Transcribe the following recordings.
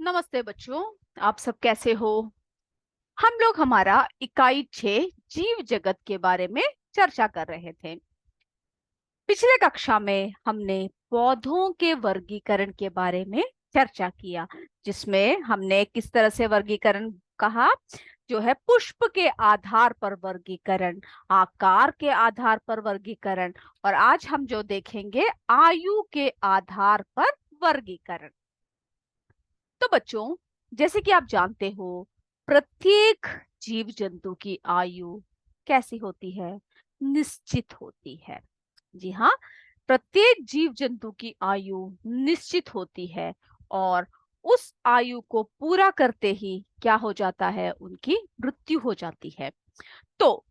नमस्ते बच्चों। आप सब कैसे हो? हम लोग हमारा इकाई 6 जीव जगत के बारे में चर्चा कर रहे थे। पिछले कक्षा में हमने पौधों के वर्गीकरण के बारे में चर्चा किया, जिसमें हमने किस तरह से वर्गीकरण कहा, जो है पुष्प के आधार पर वर्गीकरण, आकार के आधार पर वर्गीकरण, और आज हम जो देखेंगे आयु के आधार पर वर्गीकरण। तो बच्चों, जैसे कि आप जानते हो, प्रत्येक जीव जंतु की आयु कैसी होती है? निश्चित होती है। जी हाँ, प्रत्येक जीव जंतु की आयु निश्चित होती है और उस आयु को पूरा करते ही क्या हो जाता है? उनकी मृत्यु हो जाती है। तो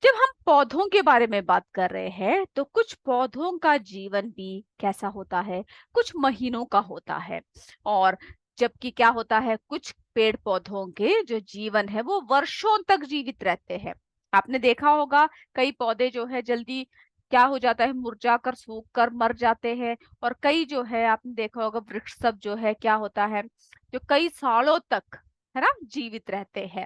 जब हम पौधों के बारे में बात कर रहे हैं, तो कुछ पौधों का जीवन भी कैसा होता है? कुछ महीनों का होता है। और जबकि क्या होता है, कुछ पेड़ पौधों के जो जीवन है वो वर्षों तक जीवित रहते हैं। आपने देखा होगा, कई पौधे जो है जल्दी क्या हो जाता है, मुरझा कर सूख कर मर जाते हैं। और कई जो है आपने देखा होगा, वृक्ष सब जो है क्या होता है, जो कई सालों तक है ना जीवित रहते हैं।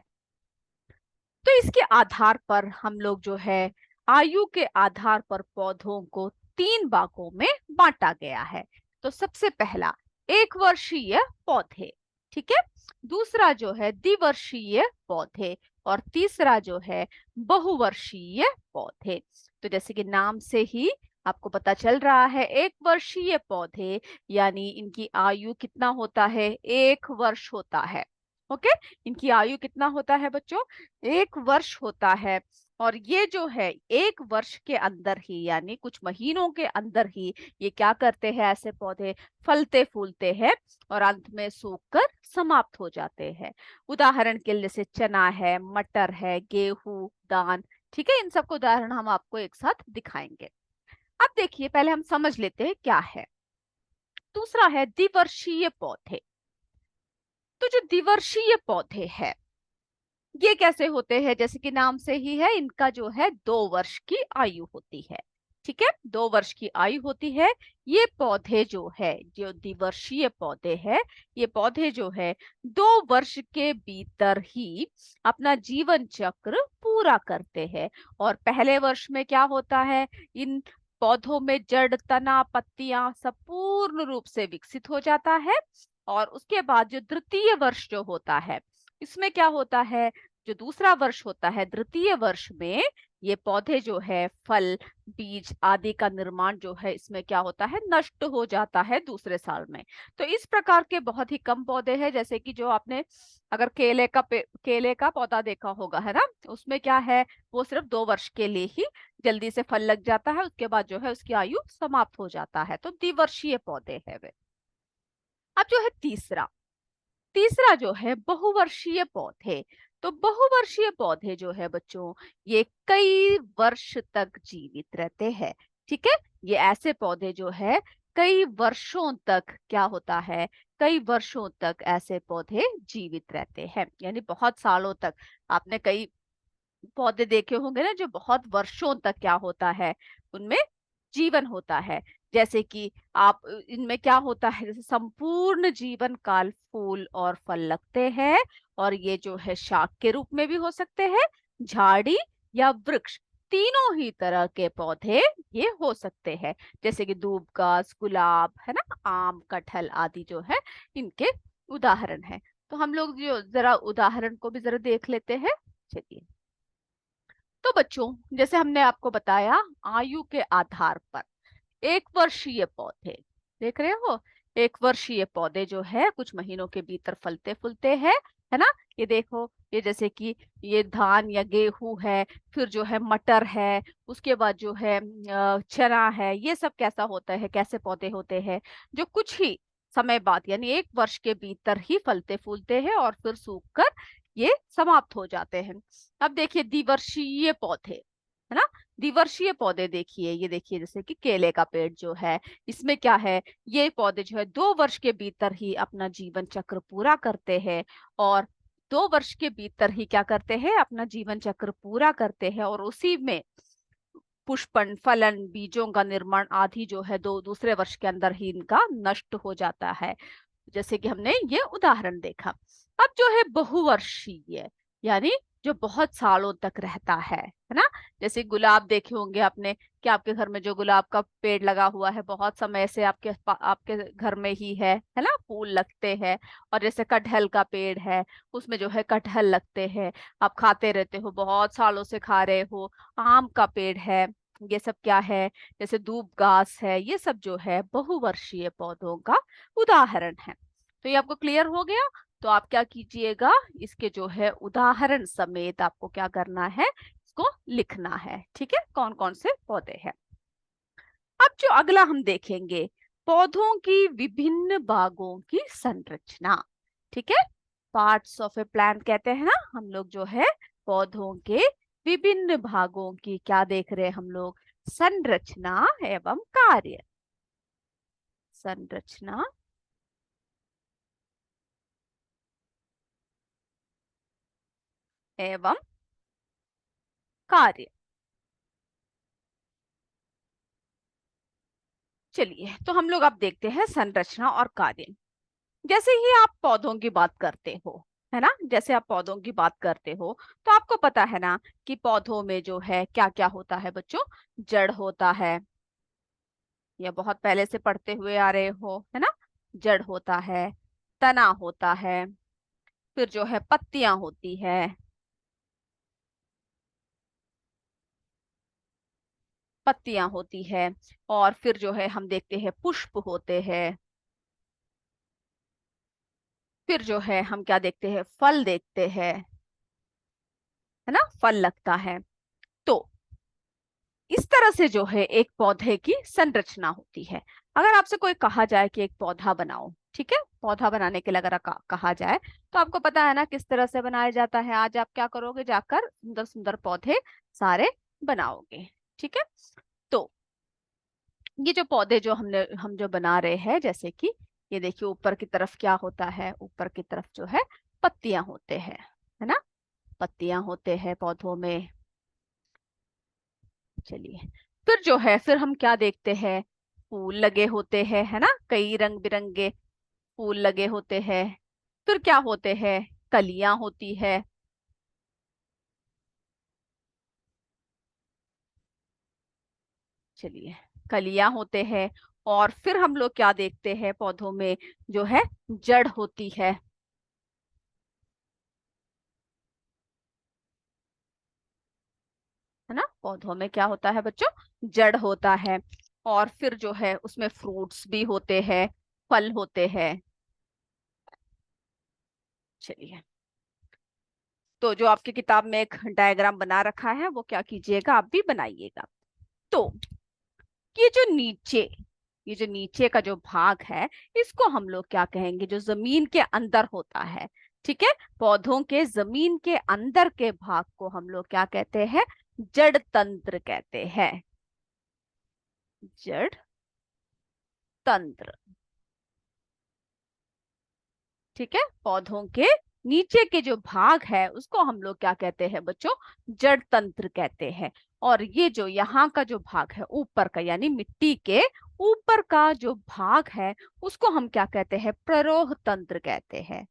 तो इसके आधार पर हम लोग जो है आयु के आधार पर पौधों को 3 भागों में बांटा गया है। तो सबसे पहला एक वर्षीय पौधे, ठीक है। दूसरा जो है द्विवर्षीय पौधे और तीसरा जो है बहुवर्षीय पौधे। तो जैसे कि नाम से ही आपको पता चल रहा है, एक वर्षीय पौधे यानी इनकी आयु कितना होता है? 1 वर्ष होता है। ओके, इनकी आयु कितना होता है बच्चों? 1 वर्ष होता है। और ये जो है 1 वर्ष के अंदर ही यानी कुछ महीनों के अंदर ही ये क्या करते हैं? ऐसे पौधे फलते फूलते हैं और अंत में सूख कर समाप्त हो जाते हैं। उदाहरण के लिए जैसे चना है, मटर है, गेहूं, दान, ठीक है। इन सबको उदाहरण हम आपको एक साथ दिखाएंगे। अब देखिए, पहले हम समझ लेते हैं क्या है। दूसरा है द्विवर्षीय पौधे। तो जो द्विवर्षीय पौधे हैं, ये कैसे होते हैं? जैसे कि नाम से ही है, इनका जो है 2 वर्ष की आयु होती है। ठीक है, 2 वर्ष की आयु होती है। ये पौधे जो है, जो द्विवर्षीय पौधे हैं, ये पौधे जो है 2 वर्ष के भीतर ही अपना जीवन चक्र पूरा करते हैं। और पहले वर्ष में क्या होता है? इन पौधों में जड़, तना, पत्तियां सब पूर्ण रूप से विकसित हो जाता है। और उसके बाद जो द्वितीय वर्ष जो होता है, इसमें क्या होता है? जो दूसरा वर्ष होता है, द्वितीय वर्ष में ये पौधे जो है फल, बीज आदि का निर्माण जो है इसमें क्या होता है? नष्ट हो जाता है दूसरे साल में। तो इस प्रकार के बहुत ही कम पौधे हैं, जैसे कि जो आपने अगर केले का पौधा देखा होगा, है ना, उसमें क्या है, वो सिर्फ 2 वर्ष के लिए ही जल्दी से फल लग जाता है, उसके बाद जो है उसकी आयु समाप्त हो जाता है। तो द्विवर्षीय पौधे है वे। अब जो है तीसरा तीसरा जो है बहुवर्षीय पौधे। तो बहुवर्षीय पौधे जो है बच्चों, ये कई वर्ष तक जीवित रहते हैं। ठीक है, ये ऐसे पौधे जो है कई वर्षों तक क्या होता है? कई वर्षों तक ऐसे पौधे जीवित रहते हैं, यानी बहुत सालों तक। आपने कई पौधे देखे होंगे ना, जो बहुत वर्षों तक क्या होता है, उनमें जीवन होता है। जैसे कि आप इनमें क्या होता है, जैसे संपूर्ण जीवन काल फूल और फल लगते हैं। और ये जो है शाक के रूप में भी हो सकते हैं, झाड़ी या वृक्ष, तीनों ही तरह के पौधे ये हो सकते हैं। जैसे कि दूब घास, गुलाब, है ना, आम, कटहल आदि जो है इनके उदाहरण है। तो हम लोग जो जरा उदाहरण को भी जरा देख लेते हैं। चलिए, तो बच्चों, जैसे हमने आपको बताया, आयु के आधार पर 1 वर्षीय पौधे देख रहे हो। 1 वर्षीय पौधे जो है कुछ महीनों के भीतर फलते फूलते हैं, है ना। ये देखो, ये जैसे कि ये धान या गेहूं है, फिर जो है मटर है, उसके बाद जो है चना है। ये सब कैसा होता है, कैसे पौधे होते हैं? जो कुछ ही समय बाद यानी 1 वर्ष के भीतर ही फलते फूलते हैं और फिर सूख कर ये समाप्त हो जाते हैं। अब देखिए द्विवर्षीय पौधे, है ना। द्विवर्षीय पौधे देखिए, ये देखिए जैसे कि केले का पेड़ जो है, इसमें क्या है, ये पौधे जो है 2 वर्ष के भीतर ही अपना जीवन चक्र पूरा करते हैं। और 2 वर्ष के भीतर ही क्या करते हैं? अपना जीवन चक्र पूरा करते हैं और उसी में पुष्पन, फलन, बीजों का निर्माण आदि जो है दो दूसरे वर्ष के अंदर ही इनका नष्ट हो जाता है। जैसे कि हमने ये उदाहरण देखा। अब जो है बहुवर्षीय, यानी जो बहुत सालों तक रहता है ना। जैसे गुलाब देखे होंगे आपने कि आपके घर में जो गुलाब का पेड़ लगा हुआ है बहुत समय से आपके घर में ही है ना, फूल लगते हैं। और जैसे कटहल का पेड़ है, उसमें जो है कटहल लगते हैं, आप खाते रहते हो, बहुत सालों से खा रहे हो। आम का पेड़ है, ये सब क्या है, जैसे दूब घास है, ये सब जो है बहुवर्षीय पौधों का उदाहरण है। तो ये आपको क्लियर हो गया। तो आप क्या कीजिएगा, इसके जो है उदाहरण समेत आपको क्या करना है, इसको लिखना है। ठीक है, कौन कौन से पौधे हैं। अब जो अगला हम देखेंगे, पौधों की विभिन्न भागों की संरचना। ठीक है, पार्ट्स ऑफ ए प्लांट कहते हैं ना हम लोग, जो है पौधों के विभिन्न भागों की क्या देख रहे हैं हम लोग, संरचना एवं कार्य। संरचना एवं कार्य। चलिए, तो हम लोग अब देखते हैं संरचना और कार्य। जैसे ही आप पौधों की बात करते हो, है ना, जैसे आप पौधों की बात करते हो, तो आपको पता है ना कि पौधों में जो है क्या क्या होता है बच्चों। जड़ होता है, या बहुत पहले से पढ़ते हुए आ रहे हो, है ना। जड़ होता है, तना होता है, फिर जो है पत्तियां होती है। पत्तियां होती है, और फिर जो है हम देखते हैं पुष्प होते हैं। फिर जो है हम क्या देखते हैं, फल देखते हैं, है ना, फल लगता है। तो इस तरह से जो है एक पौधे की संरचना होती है। अगर आपसे कोई कहा जाए कि एक पौधा बनाओ, ठीक है, पौधा बनाने के लिए अगर कहा जाए, तो आपको पता है ना किस तरह से बनाया जाता है। आज आप क्या करोगे, जाकर सुंदर सुंदर पौधे सारे बनाओगे। ठीक है, तो ये जो पौधे जो हम जो बना रहे हैं, जैसे कि ये देखिए ऊपर की तरफ क्या होता है, ऊपर की तरफ जो है पत्तियां होते हैं, है ना, पत्तियां होते हैं पौधों में। चलिए, फिर जो है फिर हम क्या देखते हैं, फूल लगे होते हैं, है ना, कई रंग बिरंगे फूल लगे होते हैं। फिर क्या होते हैं, कलियां होती है। चलिए, कलियां होते हैं। और फिर हम लोग क्या देखते हैं पौधों में, जो है जड़ होती है ना, पौधों में क्या होता है बच्चों, जड़ होता है। और फिर जो है उसमें फ्रूट्स भी होते हैं, फल होते हैं। चलिए, तो जो आपकी किताब में एक डायग्राम बना रखा है वो क्या कीजिएगा, आप भी बनाइएगा। तो ये जो नीचे ये जो नीचे का जो भाग है, इसको हम लोग क्या कहेंगे, जो जमीन के अंदर होता है। ठीक है, पौधों के जमीन के अंदर के भाग को हम लोग क्या कहते हैं, जड़ तंत्र कहते हैं। जड़ तंत्र। ठीक है, पौधों के नीचे के जो भाग है उसको हम लोग क्या कहते हैं बच्चों, जड़ तंत्र कहते हैं। और ये जो यहाँ का जो भाग है ऊपर का, यानी मिट्टी के ऊपर का जो भाग है, उसको हम क्या कहते हैं, प्ररोह तंत्र कहते हैं।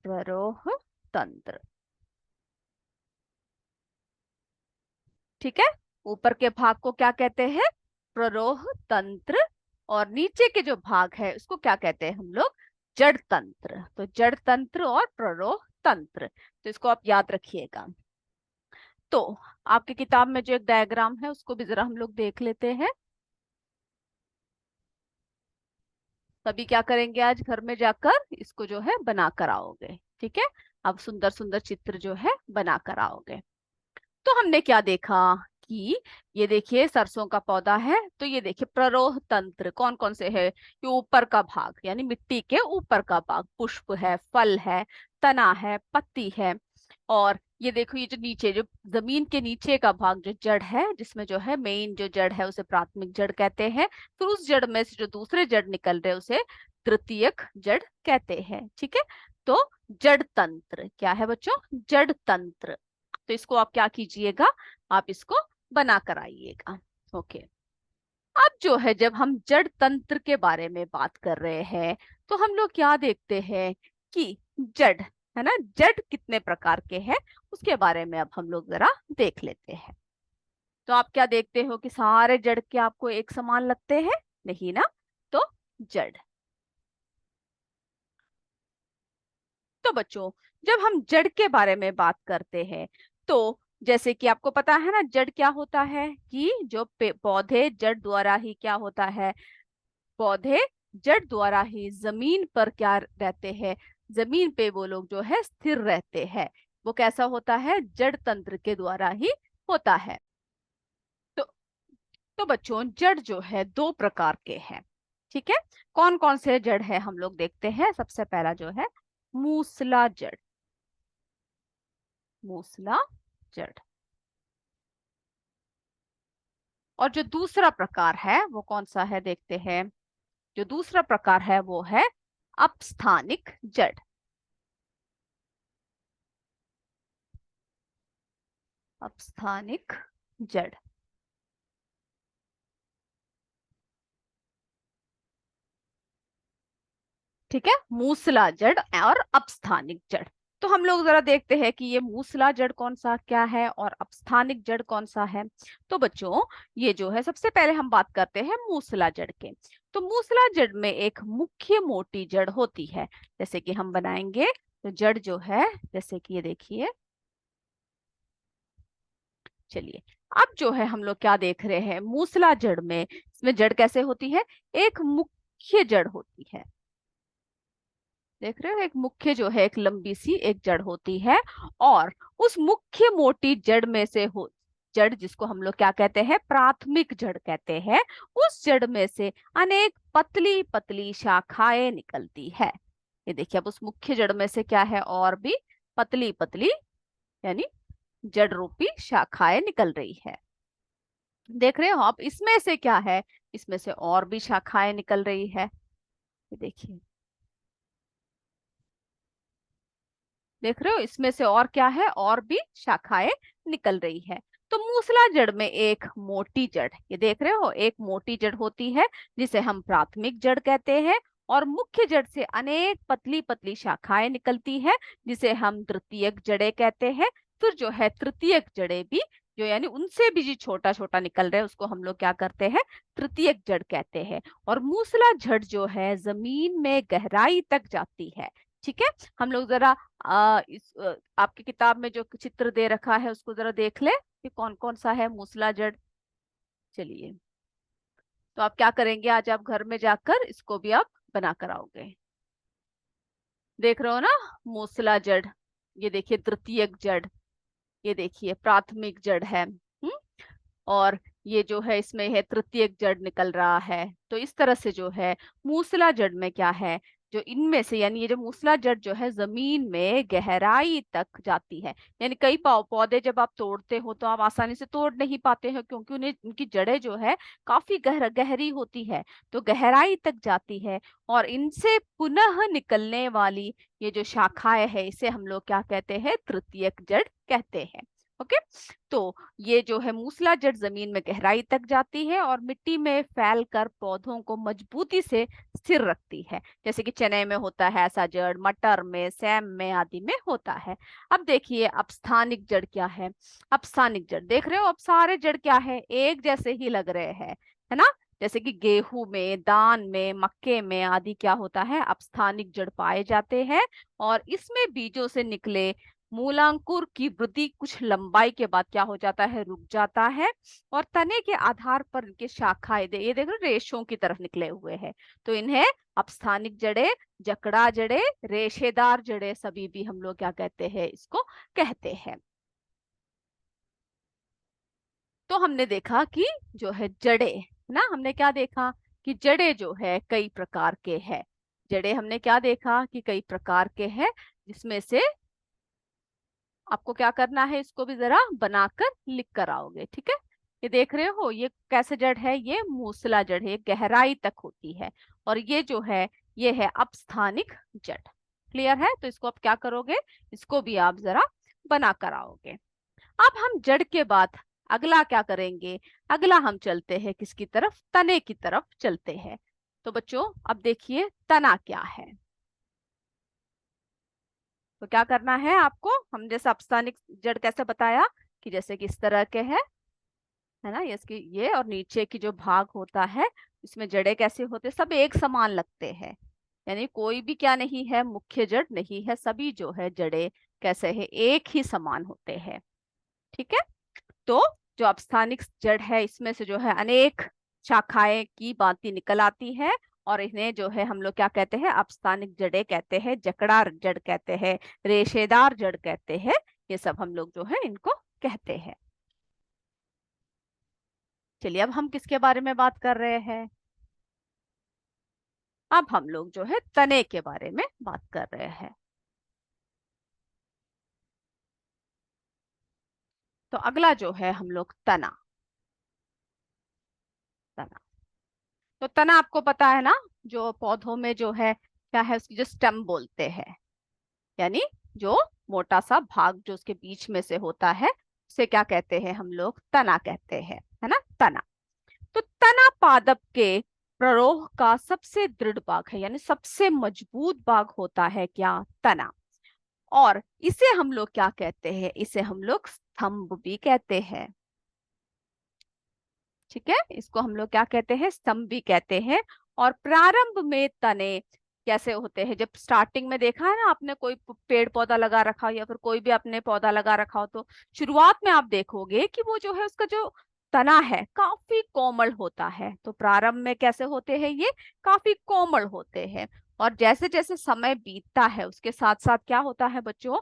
प्ररोह तंत्र। ठीक है, ऊपर के भाग को क्या कहते हैं, प्ररोह तंत्र। और नीचे के जो भाग है उसको क्या कहते हैं हम लोग, जड़ तंत्र। तो जड़ तंत्र और प्ररोह तंत्र, तो इसको आप याद रखिएगा। तो आपकी किताब में जो एक डायग्राम है उसको भी जरा हम लोग देख लेते हैं। तभी क्या करेंगे, आज घर में जाकर इसको जो है बना कर आओगे। ठीक है, अब सुंदर सुंदर चित्र जो है बना कर आओगे। तो हमने क्या देखा कि ये देखिए सरसों का पौधा है, तो ये देखिए प्ररोह तंत्र कौन कौन से है, ये ऊपर का भाग यानी मिट्टी के ऊपर का भाग, पुष्प है, फल है, तना है, पत्ती है। और ये देखो ये जो नीचे, जो जमीन के नीचे का भाग, जो जड़ है, जिसमें जो है मेन जो जड़ है उसे प्राथमिक जड़ कहते हैं। फिर उस जड़ में से जो दूसरे जड़ निकल रहे उसे तृतीयक जड़ कहते हैं। ठीक है, तो जड़ तंत्र क्या है बच्चों, जड़ तंत्र। तो इसको आप क्या कीजिएगा, आप इसको बना कर आइएगा। ओके, अब जो है जब हम जड़ तंत्र के बारे में बात कर रहे हैं तो हम लोग क्या देखते हैं कि जड़, है ना, जड़ कितने प्रकार के हैं उसके बारे में अब हम लोग जरा देख लेते हैं। तो आप क्या देखते हो कि सारे जड़ के आपको एक समान लगते हैं? नहीं ना। तो जड़, तो बच्चों जब हम जड़ के बारे में बात करते हैं तो जैसे कि आपको पता है ना जड़ क्या होता है कि जो पौधे जड़ द्वारा ही क्या होता है, पौधे जड़ द्वारा ही जमीन पर क्या रहते हैं, जमीन पे वो लोग जो है स्थिर रहते हैं। वो कैसा होता है? जड़ तंत्र के द्वारा ही होता है। तो बच्चों जड़ जो है दो प्रकार के हैं, ठीक है। कौन कौन से जड़ है हम लोग देखते हैं। सबसे पहला जो है मूसला जड़, मूसला जड़। और जो दूसरा प्रकार है वो कौन सा है देखते हैं। जो दूसरा प्रकार है वो है अपस्थानिक जड़, अपस्थानिक जड़। ठीक है, मूसला जड़ और अपस्थानिक जड़। तो हम लोग जरा देखते हैं कि ये मूसला जड़ कौन सा क्या है और अपस्थानिक जड़ कौन सा है। तो बच्चों ये जो है सबसे पहले हम बात करते हैं मूसला जड़ के। तो मूसला जड़ में एक मुख्य मोटी जड़ होती है, जैसे कि हम बनाएंगे तो जड़ जो है जैसे कि ये देखिए, चलिए अब जो है हम लोग क्या देख रहे हैं मूसला जड़ में, इसमें जड़ कैसे होती है, एक मुख्य जड़ होती है। देख रहे हो एक मुख्य जो है एक लंबी सी एक जड़ होती है और उस मुख्य मोटी जड़ में से हो, जड़ जिसको हम लोग क्या कहते हैं प्राथमिक जड़ कहते हैं, उस जड़ में से अनेक पतली पतली शाखाएं निकलती है। ये देखिए अब उस मुख्य जड़ में से क्या है और भी पतली पतली यानी जड़ रूपी शाखाएं निकल रही है। देख रहे हो आप इसमें से क्या है, इसमें से और भी शाखाएं निकल रही है। ये देखिए, देख रहे हो इसमें से और क्या है और भी शाखाएं निकल रही है। तो मूसला जड़ में एक मोटी जड़, ये देख रहे हो एक मोटी जड़ होती है जिसे हम प्राथमिक जड़ कहते हैं और मुख्य जड़ से अनेक पतली पतली शाखाएं निकलती है जिसे हम तृतीयक जड़ें कहते हैं। फिर जो है तृतीयक जड़ें भी जो यानी उनसे भी जो छोटा छोटा निकल रहे हैं उसको हम लोग क्या करते हैं तृतीयक जड़ कहते हैं। और मूसला जड़ जो है जमीन में गहराई तक जाती है। ठीक है, हम लोग जरा आपकी किताब में जो चित्र दे रखा है उसको जरा देख ले कि कौन कौन सा है मूसला जड़। चलिए, तो आप क्या करेंगे आज आप घर में जाकर इसको भी आप बना कर आओगे। देख रहे हो ना मूसला जड़, ये देखिए तृतीयक जड़, ये देखिए प्राथमिक जड़ है। और ये जो है इसमें है तृतीयक जड़ निकल रहा है। तो इस तरह से जो है मूसला जड़ में क्या है, जो इनमें से यानी ये जो मूसला जड़ जो है जमीन में गहराई तक जाती है। यानी कई पौधे जब आप तोड़ते हो तो आप आसानी से तोड़ नहीं पाते हो क्योंकि उन्हें उनकी जड़ें जो है काफी गहरी होती है, तो गहराई तक जाती है। और इनसे पुनः निकलने वाली ये जो शाखाएं है इसे हम लोग क्या कहते हैं तृतीयक जड़ कहते हैं। ओके, तो ये जो है मूसला जड़ जमीन में गहराई तक जाती है और मिट्टी में फैलकर पौधों को मजबूती से स्थिर रखती है, जैसे कि चने में होता है ऐसा जड़, मटर में, सैम में आदि में होता है। अब देखिए अपस्थानिक जड़ क्या है। अपस्थानिक जड़ देख रहे हो, अब सारे जड़ क्या है एक जैसे ही लग रहे हैं, है ना। जैसे कि गेहूं में, दान में, मक्के में आदि क्या होता है अपस्थानिक जड़ पाए जाते हैं। और इसमें बीजों से निकले मूलांकुर की वृद्धि कुछ लंबाई के बाद क्या हो जाता है रुक जाता है और तने के आधार पर इनके शाखाएं ये देखो रेशों की तरफ निकले हुए हैं। तो इन्हें अपस्थानिक जड़े, जकड़ा जड़े, रेशेदार जड़े सभी भी हम लोग क्या कहते हैं इसको कहते हैं। तो हमने देखा कि जो है जड़े, ना हमने क्या देखा कि जड़े जो है कई प्रकार के हैं। जड़े हमने क्या देखा कि कई प्रकार के हैं, जिसमें से आपको क्या करना है इसको भी जरा बनाकर लिख कर आओगे। ठीक है, ये देख रहे हो ये कैसे जड़ है, ये मूसला जड़ है, गहराई तक होती है। और ये जो है ये है अपस्थानिक जड़। क्लियर है, तो इसको आप क्या करोगे, इसको भी आप जरा बना कर आओगे। अब हम जड़ के बाद अगला क्या करेंगे, अगला हम चलते हैं किसकी तरफ, तने की तरफ चलते हैं। तो बच्चों अब देखिए तना क्या है। तो क्या करना है आपको, हम जैसे अपस्थानिक जड़ कैसे बताया कि जैसे कि इस तरह के है ना, ये इसकी ये और नीचे की जो भाग होता है इसमें जड़ें कैसे होते, सब एक समान लगते हैं। यानी कोई भी क्या नहीं है, मुख्य जड़ नहीं है, सभी जो है जड़ें कैसे है, एक ही समान होते हैं। ठीक है। तो जो अपस्थानिक जड़ है इसमें से जो है अनेक शाखाएं की बाती निकल आती है, और इन्हें जो है हम लोग क्या कहते हैं, अपस्थानिक जड़ें कहते हैं, जकड़ार जड़ कहते हैं, रेशेदार जड़ कहते हैं। ये सब हम लोग जो है इनको कहते हैं। चलिए अब हम किसके बारे में बात कर रहे हैं, अब हम लोग जो है तने के बारे में बात कर रहे हैं। तो अगला जो है हम लोग तना। तना, तो तना आपको पता है ना, जो पौधों में जो है क्या है, उसकी जो स्टेम बोलते हैं, यानी जो मोटा सा भाग जो उसके बीच में से होता है उसे क्या कहते हैं, हम लोग तना कहते हैं, है ना, तना। तो तना पादप के प्ररोह का सबसे दृढ़ भाग है, यानी सबसे मजबूत भाग होता है क्या, तना। और इसे हम लोग क्या कहते हैं, इसे हम लोग स्तंभ भी कहते हैं। ठीक है, इसको हम लोग क्या कहते हैं, स्तंभ भी कहते हैं। और प्रारंभ में तने कैसे होते हैं, जब स्टार्टिंग में देखा है ना आपने, कोई पेड़ पौधा लगा रखा हो या फिर कोई भी अपने पौधा लगा रखा हो, तो शुरुआत में आप देखोगे कि वो जो है उसका जो तना है काफी कोमल होता है। तो प्रारंभ में कैसे होते हैं, ये काफी कोमल होते हैं। और जैसे जैसे समय बीतता है उसके साथ साथ क्या होता है बच्चों,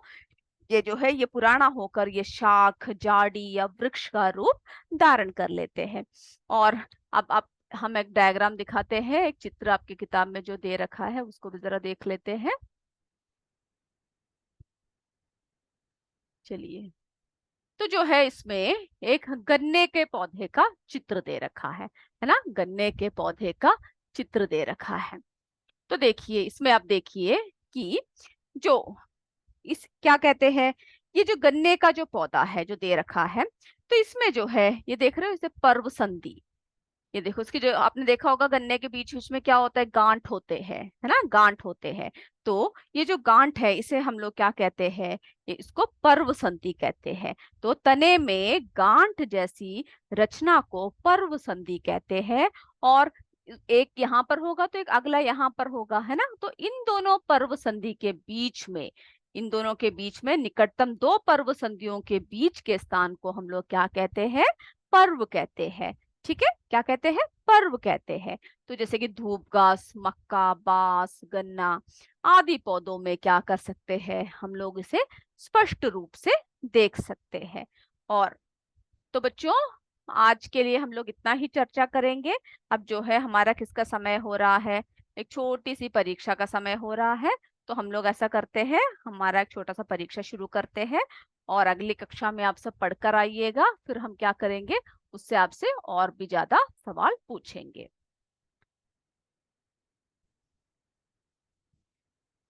ये जो है ये पुराना होकर ये शाख, जाड़ी या वृक्ष का रूप धारण कर लेते हैं। और अब हम एक डायग्राम दिखाते हैं, एक चित्र आपकी किताब में जो दे रखा है उसको भी जरा देख लेते हैं। चलिए, तो जो है इसमें एक गन्ने के पौधे का चित्र दे रखा है ना, गन्ने के पौधे का चित्र दे रखा है। तो देखिए इसमें आप देखिए कि जो इस क्या कहते हैं, ये जो गन्ने का जो पौधा है जो दे रखा है, तो इसमें जो है ये देख रहे हो इसे पर्व संधि, ये देखो इसकी जो आपने देखा होगा गन्ने के बीच बीच में क्या होता है, गांठ होते हैं, है ना, गांठ होते हैं। तो ये जो गांठ है इसे हम लोग क्या कहते हैं, ये इसको पर्व संधि कहते हैं। तो तने में गांठ जैसी रचना को पर्व संधि कहते हैं। और एक यहाँ पर होगा तो एक अगला यहाँ पर होगा, है ना। तो इन दोनों पर्व संधि के बीच में, इन दोनों के बीच में निकटतम दो पर्व संधियों के बीच के स्थान को हम लोग क्या कहते हैं, पर्व कहते हैं। ठीक है, क्या कहते हैं, पर्व कहते हैं। तो जैसे कि धूप घास, मक्का, बांस, गन्ना आदि पौधों में क्या कर सकते हैं, हम लोग इसे स्पष्ट रूप से देख सकते हैं। और तो बच्चों आज के लिए हम लोग इतना ही चर्चा करेंगे। अब जो है हमारा किसका समय हो रहा है, एक छोटी सी परीक्षा का समय हो रहा है। तो हम लोग ऐसा करते हैं, हमारा एक छोटा सा परीक्षा शुरू करते हैं, और अगली कक्षा में आप सब पढ़कर आइएगा, फिर हम क्या करेंगे, उससे आपसे और भी ज्यादा सवाल पूछेंगे।